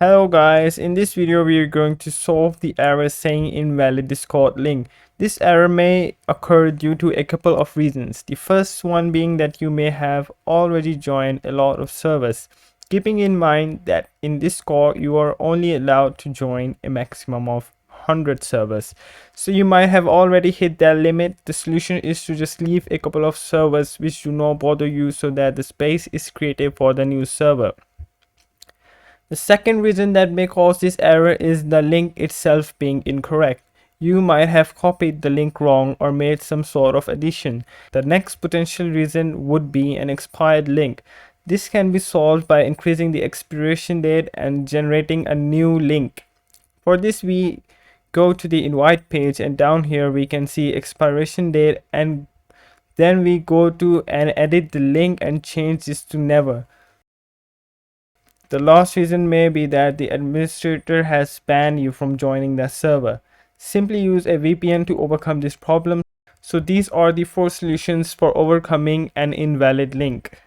Hello guys, in this video we are going to solve the error saying invalid Discord link. This error may occur due to a couple of reasons. The first one being that you may have already joined a lot of servers. Keeping in mind that in Discord you are only allowed to join a maximum of 100 servers. So you might have already hit that limit. The solution is to just leave a couple of servers which do not bother you so that the space is created for the new server. The second reason that may cause this error is the link itself being incorrect. You might have copied the link wrong or made some sort of addition. The next potential reason would be an expired link. This can be solved by increasing the expiration date and generating a new link. For this, we go to the invite page, and down here we can see expiration date, and then we go to and edit the link and change this to never. The last reason may be that the administrator has banned you from joining the server. Simply use a VPN to overcome this problem. So these are the 4 solutions for overcoming an invalid link.